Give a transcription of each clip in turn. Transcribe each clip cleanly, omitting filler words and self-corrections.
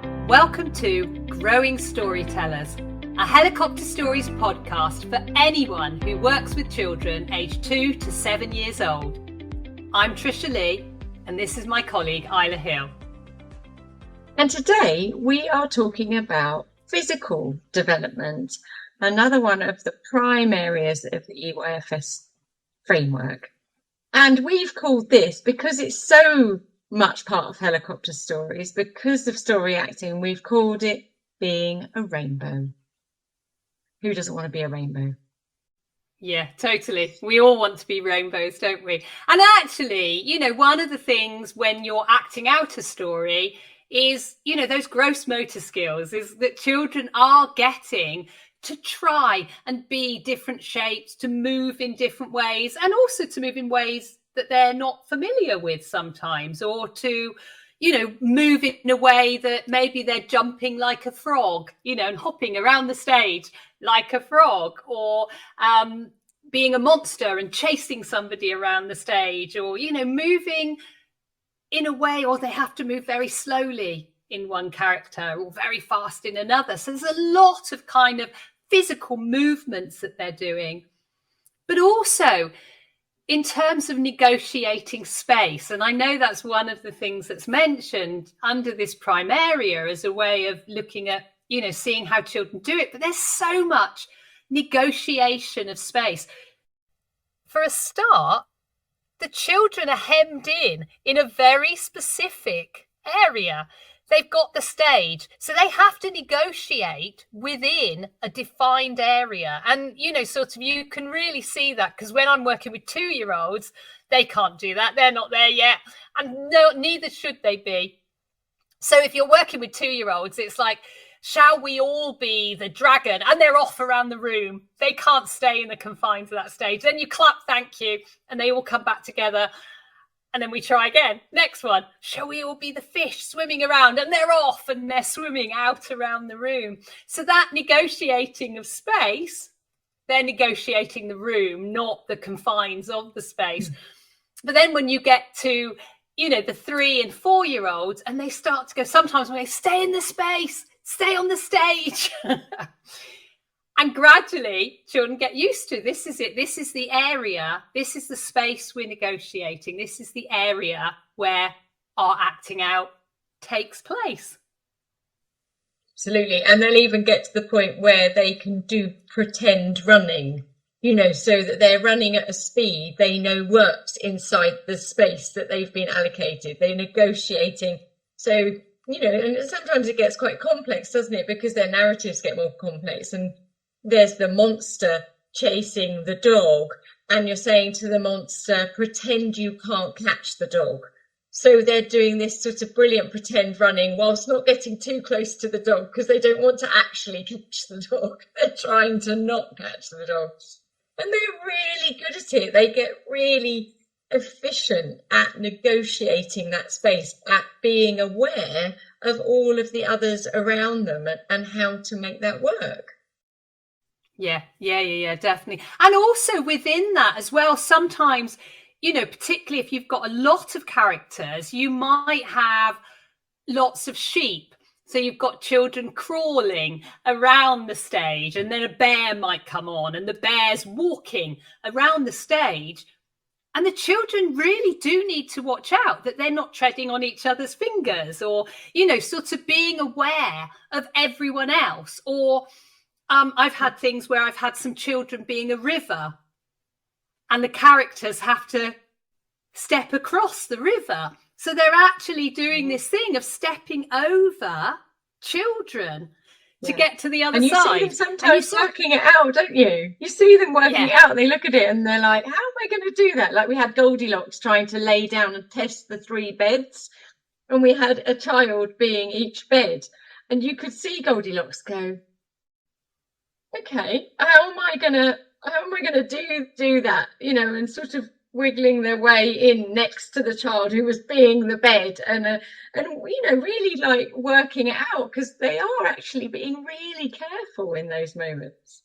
Welcome to Growing Storytellers, a helicopter stories podcast for anyone who works with children aged 2 to 7 years old. I'm Trisha Lee, and this is my colleague Isla Hill. And today we are talking about physical development, another one of the prime areas of the EYFS framework. And we've called this, because it's so much part of helicopter stories, because of story acting, we've called it being a rainbow. Who doesn't want to be a rainbow? Yeah, totally. We all want to be rainbows, don't we? And actually, one of the things when you're acting out a story is, those gross motor skills, is that children are getting to try and be different shapes, to move in different ways, and also to move in ways that they're not familiar with sometimes, or to, move in a way that maybe they're jumping like a frog, and hopping around the stage like a frog, or being a monster and chasing somebody around the stage, or, moving in a way, or they have to move very slowly in one character or very fast in another. So there's a lot of kind of physical movements that they're doing, but also in terms of negotiating space. And I know that's one of the things that's mentioned under this prime area as a way of looking at, seeing how children do it. But there's so much negotiation of space. For a start, the children are hemmed in a very specific area. They've got the stage, so they have to negotiate within a defined area. And, you can really see that, because when I'm working with 2-year-olds, they can't do that. They're not there yet. And no, neither should they be. So if you're working with 2-year-olds, it's like, shall we all be the dragon? And they're off around the room. They can't stay in the confines of that stage. Then you clap, thank you, and they all come back together. And then we try again. Next one. Shall we all be the fish swimming around? And they're off and they're swimming out around the room. So that negotiating of space, they're negotiating the room, not the confines of the space. But then when you get to, the 3 and 4-year-olds, and they start to go, sometimes when they stay in the space, stay on the stage. And gradually, children get used to, this is it. This is the area. This is the space we're negotiating. This is the area where our acting out takes place. Absolutely. And they'll even get to the point where they can do pretend running, so that they're running at a speed they know works inside the space that they've been allocated. They're negotiating. So, and sometimes it gets quite complex, doesn't it? Because their narratives get more complex, and there's the monster chasing the dog, and you're saying to the monster, pretend you can't catch the dog. So they're doing this sort of brilliant pretend running whilst not getting too close to the dog, because they don't want to actually catch the dog. They're trying to not catch the dog. And they're really good at it. They get really efficient at negotiating that space, at being aware of all of the others around them and how to make that work. Yeah, definitely. And also within that as well, sometimes, particularly if you've got a lot of characters, you might have lots of sheep. So you've got children crawling around the stage, and then a bear might come on, and the bear's walking around the stage. And the children really do need to watch out that they're not treading on each other's fingers, or, sort of being aware of everyone else. Or I've had things where I've had some children being a river, and the characters have to step across the river. So they're actually doing this thing of stepping over children to get to the other side. And you see them sometimes working it out, don't you? You see them working it out. They look at it and they're like, how am I going to do that? Like we had Goldilocks trying to lay down and test the 3 beds, and we had a child being each bed, and you could see Goldilocks go, okay, how am I gonna do that, and sort of wiggling their way in next to the child who was being the bed, and really like working it out, because they are actually being really careful in those moments.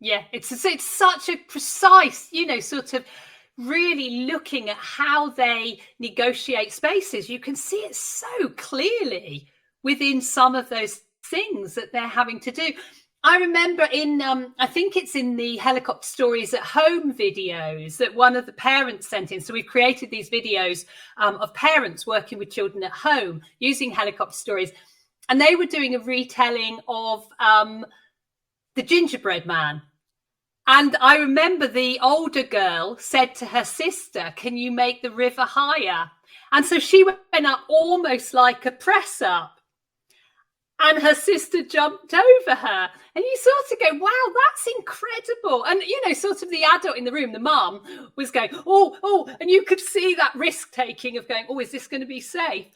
Yeah, it's such a precise, sort of really looking at how they negotiate spaces. You can see it so clearly within some of those things that they're having to do. I remember in, I think it's in the Helicopter Stories at Home videos that one of the parents sent in. So we've created these videos of parents working with children at home using Helicopter Stories. And they were doing a retelling of The Gingerbread Man. And I remember the older girl said to her sister, "Can you make the river higher?" And so she went up almost like a press up. And her sister jumped over her. And you sort of go, wow, that's incredible. And, you know, sort of the adult in the room, the mum, was going, oh, and you could see that risk taking of going, oh, is this going to be safe?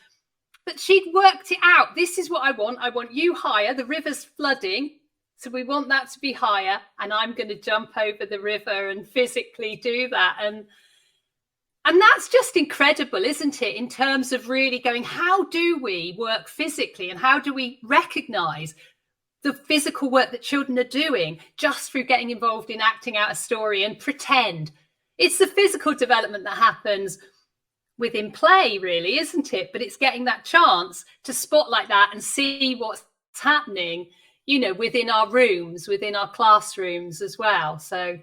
But she'd worked it out. This is what I want. I want you higher. The river's flooding. So we want that to be higher. And I'm going to jump over the river and physically do that. And that's just incredible, isn't it? In terms of really going, how do we work physically and how do we recognize the physical work that children are doing just through getting involved in acting out a story and pretend? It's the physical development that happens within play, really, isn't it? But it's getting that chance to spotlight that and see what's happening, you know, within our rooms, within our classrooms as well. So.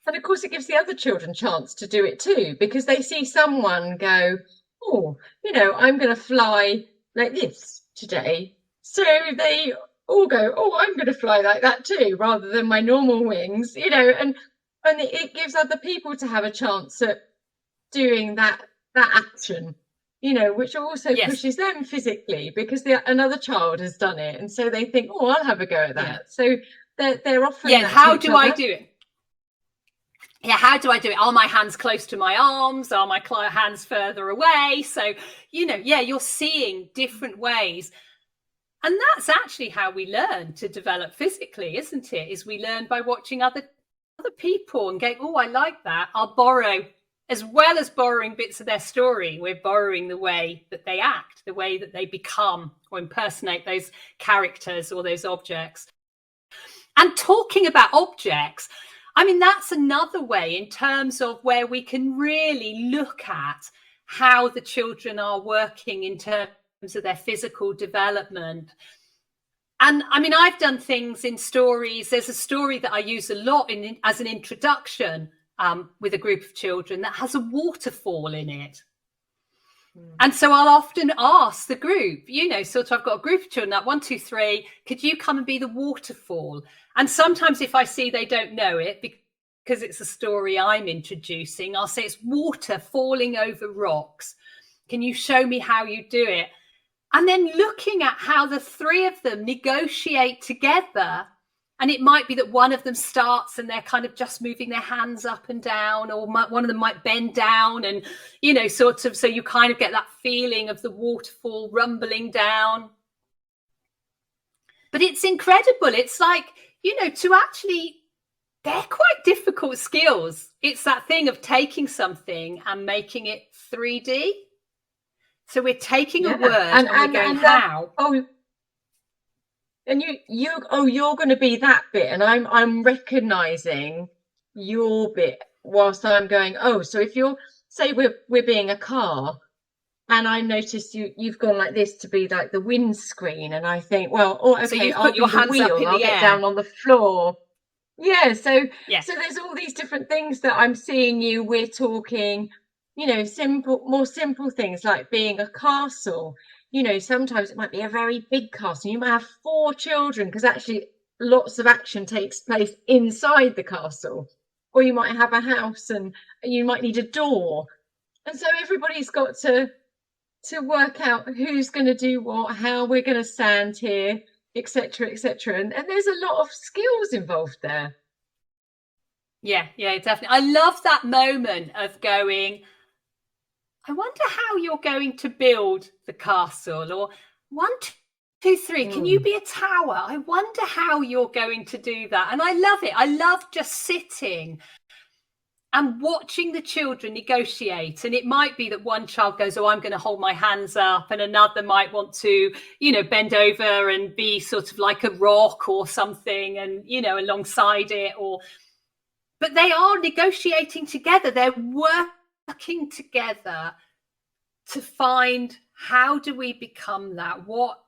And of course, it gives the other children a chance to do it too, because they see someone go, oh, you know, I'm going to fly like this today. So they all go, oh, I'm going to fly like that too, rather than my normal wings, you know, and it gives other people to have a chance at doing that action, you know, which also pushes them physically because another child has done it. And so they think, oh, I'll have a go at that. So they're offering that how to each do other. I do it? Yeah, how do I do it? Are my hands close to my arms? Are my hands further away? So, you know, you're seeing different ways. And that's actually how we learn to develop physically, isn't it? Is we learn by watching other people and going, oh, I like that. I'll borrow, as well as borrowing bits of their story, we're borrowing the way that they act, the way that they become or impersonate those characters or those objects. And talking about objects, I mean, that's another way in terms of where we can really look at how the children are working in terms of their physical development. And I mean, I've done things in stories. There's a story that I use a lot as an introduction with a group of children that has a waterfall in it. And so I'll often ask the group, you know, sort of, I've got a group of children, that 1, 2, 3, could you come and be the waterfall? And sometimes if I see they don't know it, because it's a story I'm introducing, I'll say it's water falling over rocks. Can you show me how you do it? And then looking at how the three of them negotiate together. And it might be that one of them starts and they're kind of just moving their hands up and down, or one of them might bend down and, you know, sort of, so you kind of get that feeling of the waterfall rumbling down. But it's incredible. It's like, you know, to actually, they're quite difficult skills. It's that thing of taking something and making it 3D. So we're taking a word and we're going, how? And you're going to be that bit, and I'm recognizing your bit whilst I'm going, oh, so if you're, say we're being a car, and I noticed you've gone like this to be like the windscreen, and I think, well, oh, okay, so you've I'll put your be the hands wheel, up in I'll the get air. down on the floor. Yeah, so there's all these different things that I'm seeing you. We're talking, you know, more simple things like being a castle. You know, sometimes it might be a very big castle. You might have 4 children because actually lots of action takes place inside the castle. Or you might have a house and you might need a door. And so everybody's got to work out who's going to do what, how we're going to stand here, etc., etc. And there's a lot of skills involved there. Yeah, definitely. I love that moment of going, I wonder how you're going to build the castle, or 1, 2, 3, can you be a tower? I wonder how you're going to do that. And I love it. I love just sitting and watching the children negotiate. And it might be that one child goes, oh, I'm going to hold my hands up, and another might want to, you know, bend over and be sort of like a rock or something, and, you know, alongside it, but they are negotiating together. They're working together to find, how do we become that? What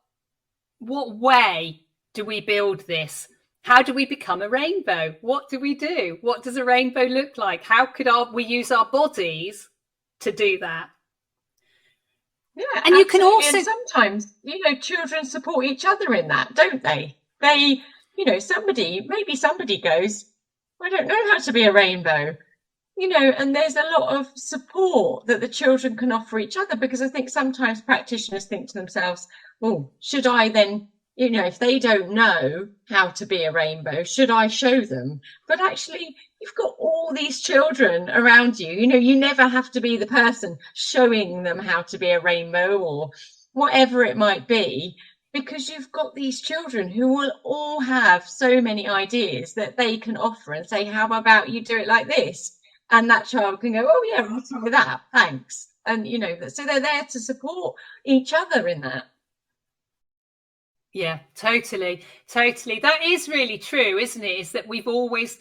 what way do we build this? How do we become a rainbow? What do we do? What does a rainbow look like? How could we use our bodies to do that? Yeah, and absolutely. you can also, and sometimes, children support each other in that, don't they? They, maybe somebody goes, I don't know how to be a rainbow, and there's a lot of support that the children can offer each other, because I think sometimes practitioners think to themselves, oh, should I then, if they don't know how to be a rainbow, should I show them? But actually, you've got all these children around you, you never have to be the person showing them how to be a rainbow or whatever it might be, because you've got these children who will all have so many ideas that they can offer and say, how about you do it like this? And that child can go, oh yeah, right with that, thanks. And so they're there to support each other in that. Yeah, totally. That is really true, isn't it? Is that we've always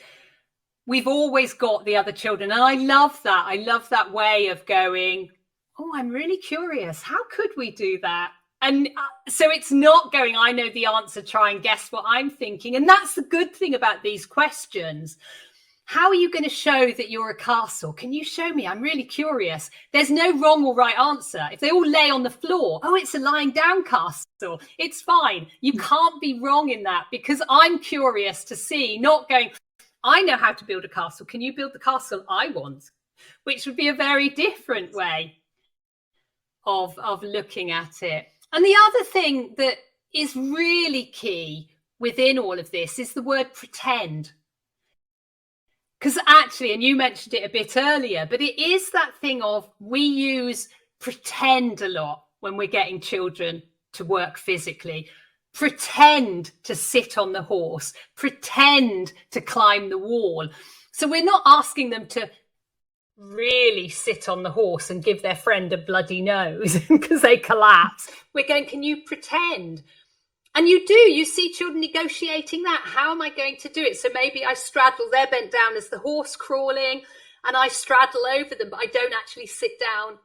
got the other children. And I love that way of going, oh, I'm really curious, how could we do that? And so it's not going, I know the answer, try and guess what I'm thinking. And that's the good thing about these questions. How are you going to show that you're a castle? Can you show me? I'm really curious. There's no wrong or right answer. If they all lay on the floor, oh, it's a lying down castle. It's fine. You can't be wrong in that, because I'm curious to see, not going, I know how to build a castle. Can you build the castle I want? Which would be a very different way of looking at it. And the other thing that is really key within all of this is the word pretend. Because actually, and you mentioned it a bit earlier, but it is that thing of, we use pretend a lot when we're getting children to work physically. Pretend to sit on the horse, pretend to climb the wall. So we're not asking them to really sit on the horse and give their friend a bloody nose because they collapse. We're going, can you pretend? And you see children negotiating that. How am I going to do it? So maybe I straddle, they're bent down as the horse crawling, and I straddle over them, but I don't actually sit down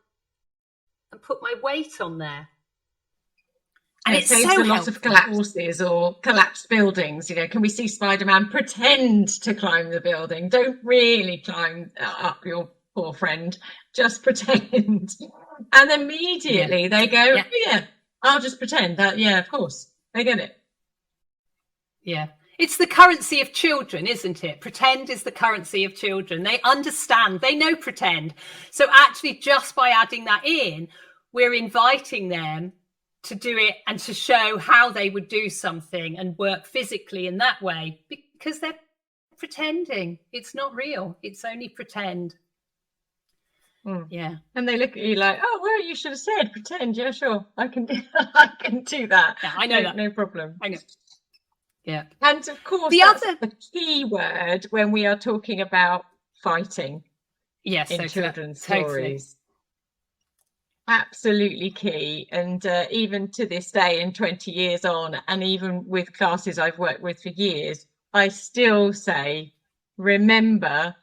and put my weight on there. And it saves a lot of collapsed horses or collapsed buildings. Can we see Spider-Man pretend to climb the building? Don't really climb up your poor friend, just pretend. And immediately they go, yeah, I'll just pretend that, yeah, of course. They get it. Yeah. It's the currency of children, isn't it? Pretend is the currency of children. They understand, they know pretend. So actually, just by adding that in, we're inviting them to do it and to show how they would do something and work physically in that way, because they're pretending. It's not real. It's only pretend. Yeah. And they look at you like, oh, well, you should have said pretend. Yeah, sure, I can do that. Yeah, I know that. No problem. I know. Yeah. And of course, that's the key word when we are talking about fighting. Yes, in children's stories. Absolutely key. And even to this day, and 20 years on, and even with classes I've worked with for years, I still say, remember,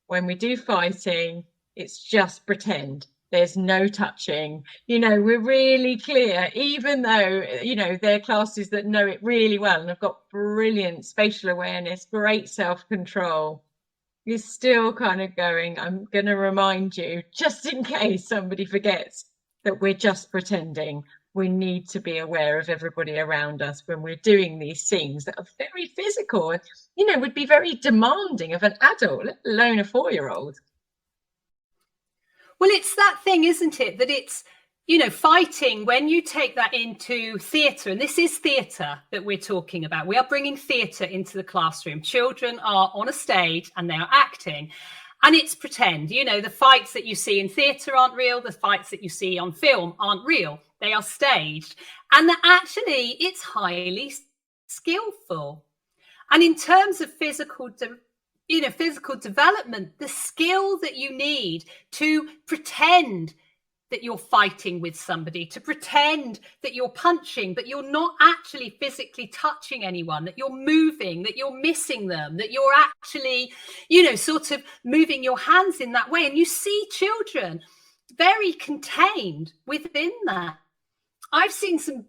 when we do fighting, it's just pretend. There's no touching. We're really clear, even though, there are classes that know it really well and have got brilliant spatial awareness, great self-control. You're still kind of going, I'm going to remind you, just in case somebody forgets, that we're just pretending. We need to be aware of everybody around us when we're doing these scenes that are very physical and, would be very demanding of an adult, let alone a 4-year-old. Well, it's that thing, isn't it? That it's, fighting, when you take that into theatre, and this is theatre that we're talking about. We are bringing theatre into the classroom. Children are on a stage and they are acting. And it's pretend. The fights that you see in theatre aren't real. The fights that you see on film aren't real. They are staged. And that actually, it's highly skillful. And in terms of physical development, the skill that you need to pretend that you're fighting with somebody, to pretend that you're punching, but you're not actually physically touching anyone, that you're moving, that you're missing them, that you're actually, sort of moving your hands in that way. And you see children very contained within that. I've seen some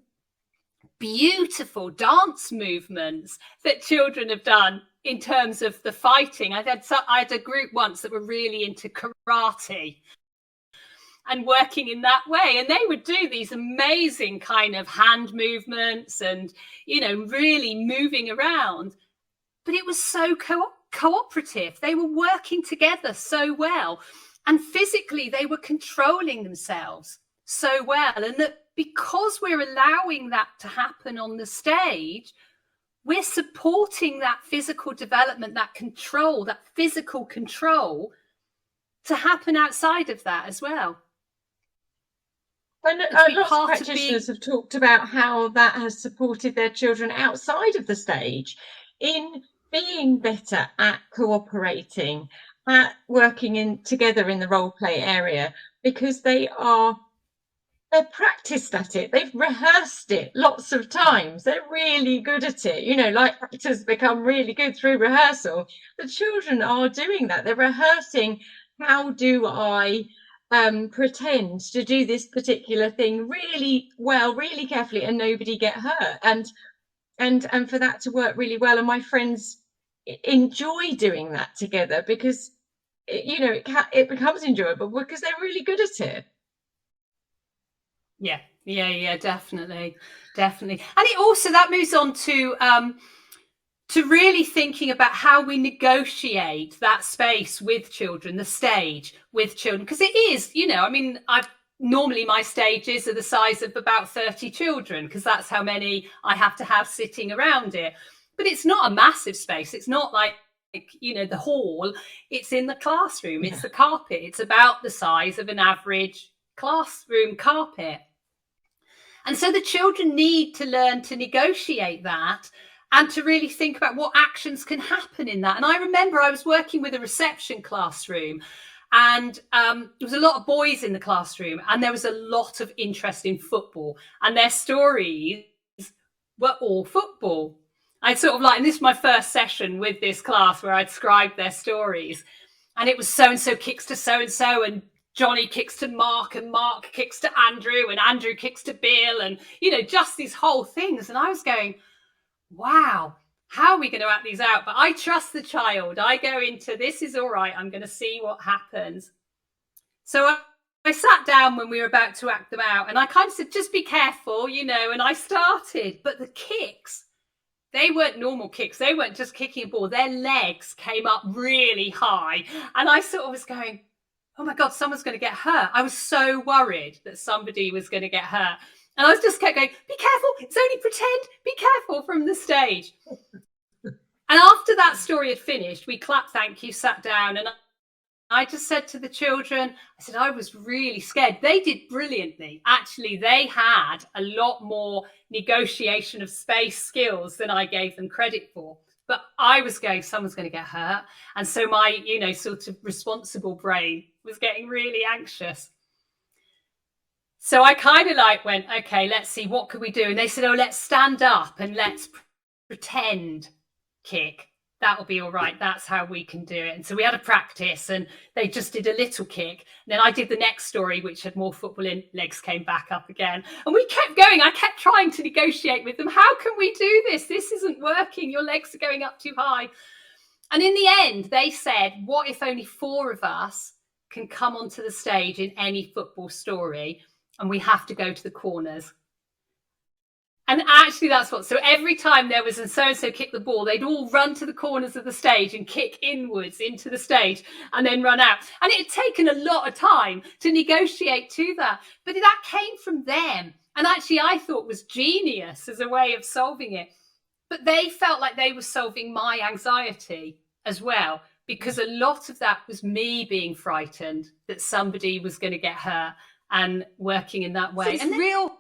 beautiful dance movements that children have done in terms of the fighting. I had a group once that were really into karate and working in that way, and they would do these amazing kind of hand movements and, you know, really moving around. But it was so cooperative. They were working together so well, and physically they were controlling themselves so well. And that because we're allowing that to happen on the stage, we're supporting that physical development, that control, that physical control to happen outside of that as well. And a lot of practitioners have talked about how that has supported their children outside of the stage in being better at cooperating, at working together in the role play area, because they're practiced at it. They've rehearsed it lots of times. They're really good at it. You know, like actors become really good through rehearsal. The children are doing that. They're rehearsing, how do I pretend to do this particular thing really well, really carefully, and nobody get hurt, and for that to work really well. And my friends enjoy doing that together because it becomes enjoyable because they're really good at it. Yeah, definitely. And it also, that moves on to really thinking about how we negotiate that space with children, the stage with children, because it is, you know, I mean, normally my stages are the size of about 30 children, because that's how many I have to have sitting around it. But it's not a massive space. It's not like, you know, the hall. It's in the classroom. It's the carpet. It's about the size of an average classroom carpet. And so the children need to learn to negotiate that and to really think about what actions can happen in that. And I remember I was working with a reception classroom, and there was a lot of boys in the classroom, and there was a lot of interest in football, and their stories were all football. I'd sort of like, and this is my first session with this class where I'd scribed their stories, and it was so-and-so kicks to so-and-so, and Johnny kicks to Mark, and Mark kicks to Andrew, and Andrew kicks to Bill, and, you know, just these whole things. And I was going, wow, how are we going to act these out? But I trust the child. I go into, this is all right. I'm going to see what happens. So I sat down when we were about to act them out, and I kind of said, just be careful, you know, and I started. But the kicks, they weren't normal kicks. They weren't just kicking a ball. Their legs came up really high. And I sort of was going, oh my God, someone's going to get hurt. I was so worried that somebody was going to get hurt. And I was just kept going, be careful, it's only pretend, be careful, from the stage. And after that story had finished, we clapped, thank you, sat down, and I just said to the children, I said, I was really scared. They did brilliantly. Actually, they had a lot more negotiation of space skills than I gave them credit for. But I was going, someone's going to get hurt. And so my, you know, sort of responsible brain was getting really anxious. So I kind of like went, okay, let's see, what could we do? And they said, oh, let's stand up and let's pretend kick. That'll be all right. That's how we can do it. And so we had a practice, and they just did a little kick. And then I did the next story, which had more football in, legs came back up again. And we kept going. I kept trying to negotiate with them. How can we do this? This isn't working. Your legs are going up too high. And in the end, they said, what if only 4 of us can come onto the stage in any football story, and we have to go to the corners? And actually, that's what, so every time there was a so-and-so kick the ball, they'd all run to the corners of the stage and kick inwards into the stage and then run out. And it had taken a lot of time to negotiate to that. But that came from them. And actually, I thought was genius as a way of solving it. But they felt like they were solving my anxiety as well, because a lot of that was me being frightened that somebody was going to get hurt and working in that way. And real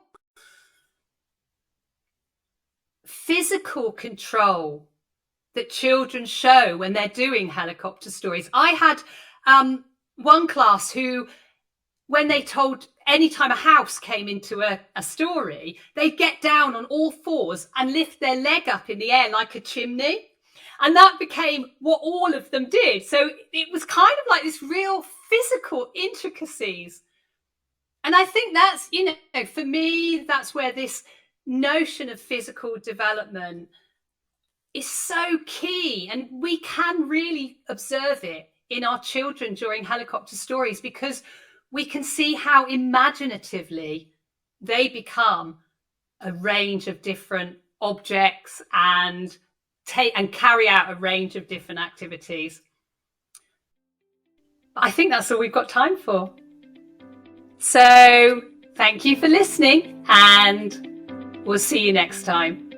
physical control that children show when they're doing helicopter stories. I had one class who, when they told, anytime a house came into a story, they'd get down on all 4s and lift their leg up in the air like a chimney. And that became what all of them did. So it was kind of like this real physical intricacies. And I think that's, you know, for me, that's where this notion of physical development is so key, and we can really observe it in our children during helicopter stories, because we can see how imaginatively they become a range of different objects and carry out a range of different activities. I think that's all we've got time for. So thank you for listening, and we'll see you next time.